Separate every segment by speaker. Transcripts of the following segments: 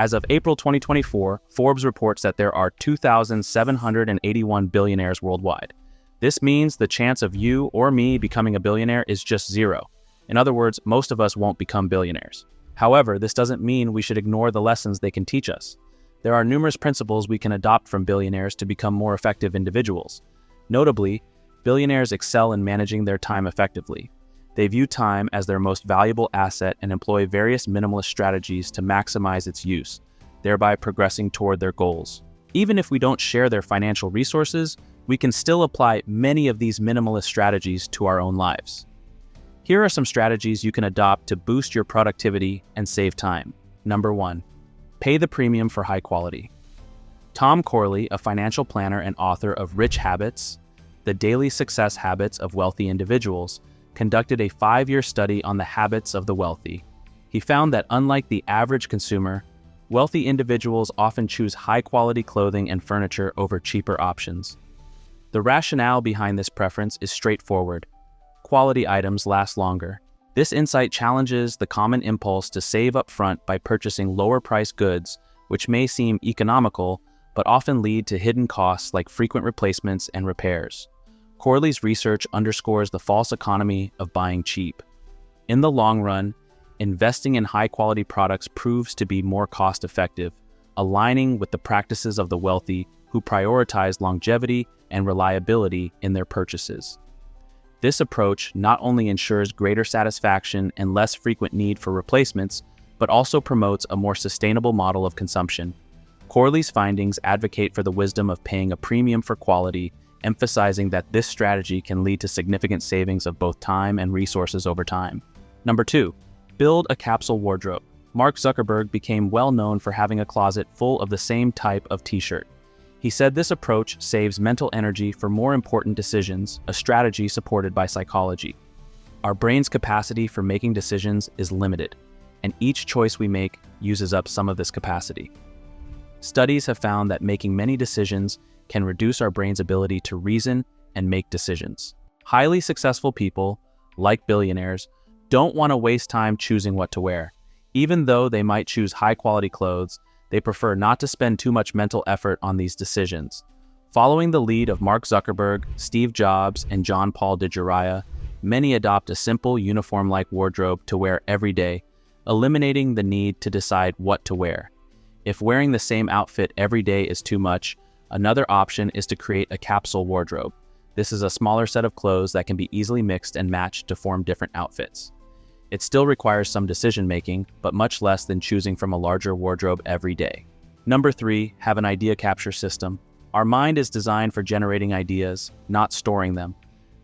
Speaker 1: As of April 2024, Forbes reports that there are 2,781 billionaires worldwide. This means the chance of you or me becoming a billionaire is just zero. In other words, most of us won't become billionaires. However, this doesn't mean we should ignore the lessons they can teach us. There are numerous principles we can adopt from billionaires to become more effective individuals. Notably, billionaires excel in managing their time effectively. They view time as their most valuable asset and employ various minimalist strategies to maximize its use, thereby progressing toward their goals. Even if we don't share their financial resources, we can still apply many of these minimalist strategies to our own lives. Here are some strategies you can adopt to boost your productivity and save time. Number 1. Pay the premium for high quality. Tom Corley, a financial planner and author of Rich Habits, The Daily Success Habits of Wealthy Individuals, conducted a 5-year study on the habits of the wealthy. He found that unlike the average consumer, wealthy individuals often choose high-quality clothing and furniture over cheaper options. The rationale behind this preference is straightforward. Quality items last longer. This insight challenges the common impulse to save up front by purchasing lower-priced goods, which may seem economical, but often lead to hidden costs like frequent replacements and repairs. Corley's research underscores the false economy of buying cheap. In the long run, investing in high-quality products proves to be more cost-effective, aligning with the practices of the wealthy who prioritize longevity and reliability in their purchases. This approach not only ensures greater satisfaction and less frequent need for replacements, but also promotes a more sustainable model of consumption. Corley's findings advocate for the wisdom of paying a premium for quality, emphasizing that this strategy can lead to significant savings of both time and resources over time. Number 2, build a capsule wardrobe. Mark Zuckerberg became well known for having a closet full of the same type of t-shirt. He said this approach saves mental energy for more important decisions, a strategy supported by psychology. Our brain's capacity for making decisions is limited, and each choice we make uses up some of this capacity. Studies have found that making many decisions can reduce our brain's ability to reason and make decisions. Highly successful people, like billionaires, don't want to waste time choosing what to wear. Even though they might choose high-quality clothes, they prefer not to spend too much mental effort on these decisions. Following the lead of Mark Zuckerberg, Steve Jobs, and John Paul DeJoria, many adopt a simple, uniform-like wardrobe to wear every day, eliminating the need to decide what to wear. If wearing the same outfit every day is too much, another option is to create a capsule wardrobe. This is a smaller set of clothes that can be easily mixed and matched to form different outfits. It still requires some decision-making, but much less than choosing from a larger wardrobe every day. Number 3, have an idea capture system. Our mind is designed for generating ideas, not storing them.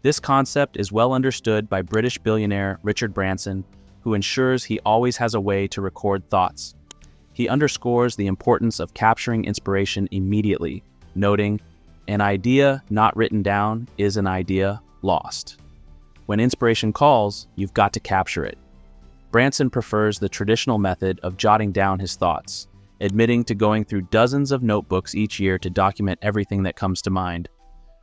Speaker 1: This concept is well understood by British billionaire Richard Branson, who ensures he always has a way to record thoughts. He underscores the importance of capturing inspiration immediately, noting, "An idea not written down is an idea lost." When inspiration calls, you've got to capture it. Branson prefers the traditional method of jotting down his thoughts, admitting to going through dozens of notebooks each year to document everything that comes to mind.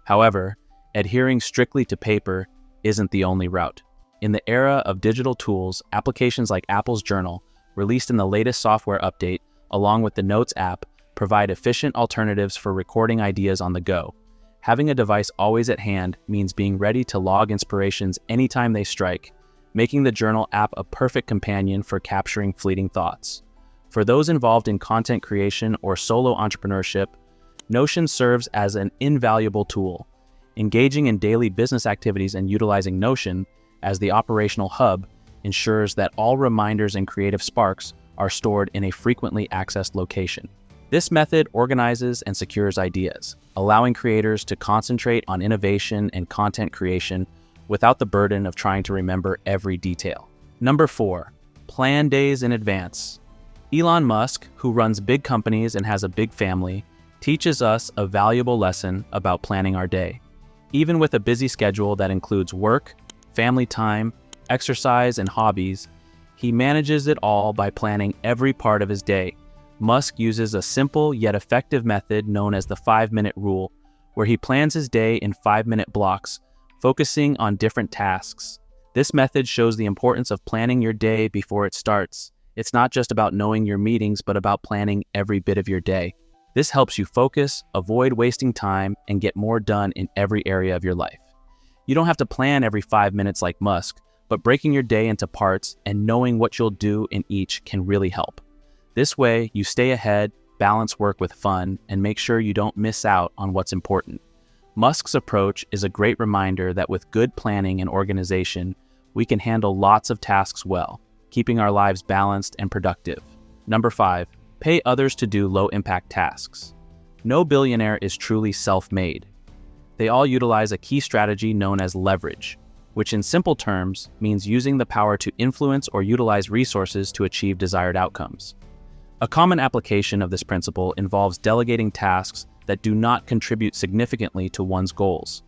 Speaker 1: However, adhering strictly to paper isn't the only route. In the era of digital tools, applications like Apple's Journal, released in the latest software update, along with the Notes app, provide efficient alternatives for recording ideas on the go. Having a device always at hand means being ready to log inspirations anytime they strike, making the Journal app a perfect companion for capturing fleeting thoughts. For those involved in content creation or solo entrepreneurship, Notion serves as an invaluable tool. Engaging in daily business activities and utilizing Notion as the operational hub ensures that all reminders and creative sparks are stored in a frequently accessed location. This method organizes and secures ideas, allowing creators to concentrate on innovation and content creation without the burden of trying to remember every detail. Number 4, plan days in advance. Elon Musk, who runs big companies and has a big family, teaches us a valuable lesson about planning our day. Even with a busy schedule that includes work, family time, exercise, and hobbies, he manages it all by planning every part of his day. Musk uses a simple yet effective method known as the 5-minute rule, where he plans his day in 5-minute blocks, focusing on different tasks. This method shows the importance of planning your day before it starts, It's not just about knowing your meetings, but about planning every bit of your day. This helps you focus, avoid wasting time, and get more done in every area of your life. You don't have to plan every 5 minutes like Musk, but breaking your day into parts and knowing what you'll do in each can really help. This way, you stay ahead, balance work with fun, and make sure you don't miss out on what's important. Musk's approach is a great reminder that with good planning and organization, we can handle lots of tasks well, keeping our lives balanced and productive. Number 5, pay others to do low-impact tasks. No billionaire is truly self-made. They all utilize a key strategy known as leverage, which in simple terms means using the power to influence or utilize resources to achieve desired outcomes. A common application of this principle involves delegating tasks that do not contribute significantly to one's goals.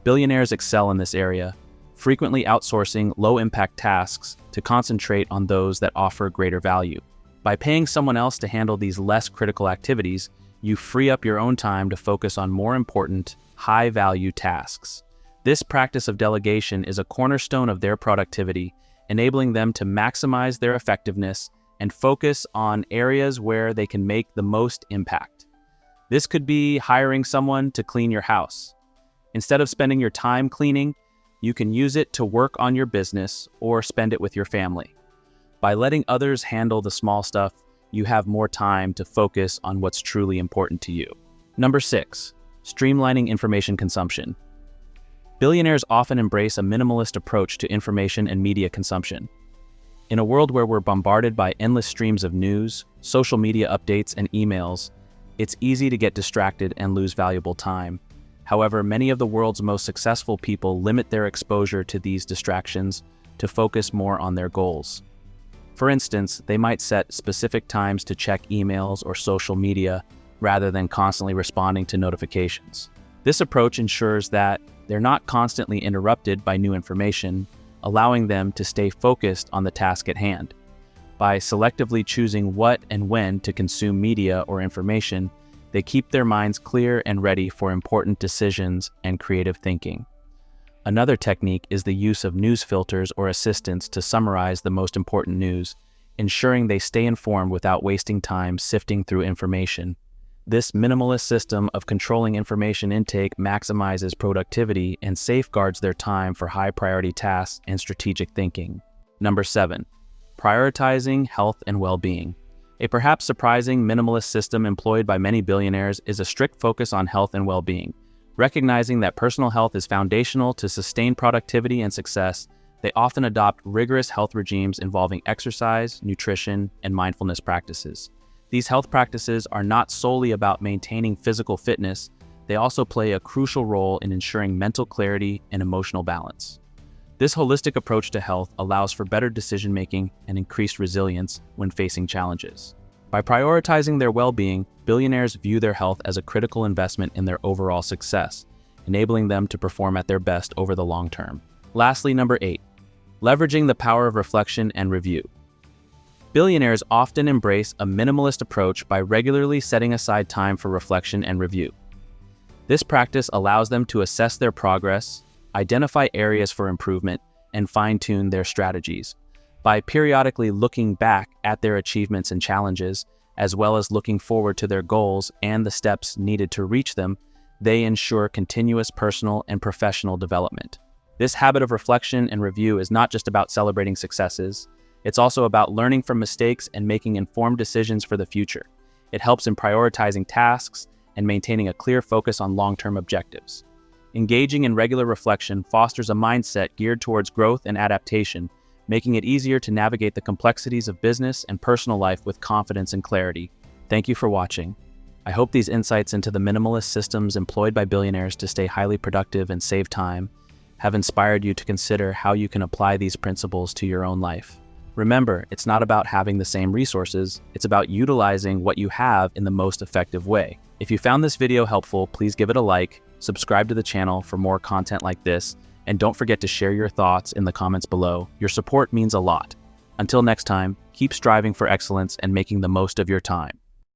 Speaker 1: Billionaires excel in this area, frequently outsourcing low-impact tasks to concentrate on those that offer greater value. By paying someone else to handle these less critical activities, you free up your own time to focus on more important, high-value tasks. This practice of delegation is a cornerstone of their productivity, enabling them to maximize their effectiveness and focus on areas where they can make the most impact. This could be hiring someone to clean your house. Instead of spending your time cleaning, you can use it to work on your business or spend it with your family. By letting others handle the small stuff, you have more time to focus on what's truly important to you. Number 6, streamlining information consumption. Billionaires often embrace a minimalist approach to information and media consumption. In a world where we're bombarded by endless streams of news, social media updates, and emails, it's easy to get distracted and lose valuable time. However, many of the world's most successful people limit their exposure to these distractions to focus more on their goals. For instance, they might set specific times to check emails or social media rather than constantly responding to notifications. This approach ensures that they're not constantly interrupted by new information, allowing them to stay focused on the task at hand. By selectively choosing what and when to consume media or information, they keep their minds clear and ready for important decisions and creative thinking. Another technique is the use of news filters or assistants to summarize the most important news, ensuring they stay informed without wasting time sifting through information. This minimalist system of controlling information intake maximizes productivity and safeguards their time for high-priority tasks and strategic thinking. Number 7, prioritizing health and well-being. A perhaps surprising minimalist system employed by many billionaires is a strict focus on health and well-being. Recognizing that personal health is foundational to sustain productivity and success, they often adopt rigorous health regimes involving exercise, nutrition, and mindfulness practices. These health practices are not solely about maintaining physical fitness, they also play a crucial role in ensuring mental clarity and emotional balance. This holistic approach to health allows for better decision-making and increased resilience when facing challenges. By prioritizing their well-being, billionaires view their health as a critical investment in their overall success, enabling them to perform at their best over the long term. Lastly, number 8, leveraging the power of reflection and review. Billionaires often embrace a minimalist approach by regularly setting aside time for reflection and review. This practice allows them to assess their progress, identify areas for improvement, and fine-tune their strategies. By periodically looking back at their achievements and challenges, as well as looking forward to their goals and the steps needed to reach them, they ensure continuous personal and professional development. This habit of reflection and review is not just about celebrating successes, it's also about learning from mistakes and making informed decisions for the future. It helps in prioritizing tasks and maintaining a clear focus on long-term objectives. Engaging in regular reflection fosters a mindset geared towards growth and adaptation, making it easier to navigate the complexities of business and personal life with confidence and clarity. Thank you for watching. I hope these insights into the minimalist systems employed by billionaires to stay highly productive and save time have inspired you to consider how you can apply these principles to your own life. Remember, it's not about having the same resources, it's about utilizing what you have in the most effective way. If you found this video helpful, please give it a like, subscribe to the channel for more content like this, and don't forget to share your thoughts in the comments below. Your support means a lot. Until next time, keep striving for excellence and making the most of your time.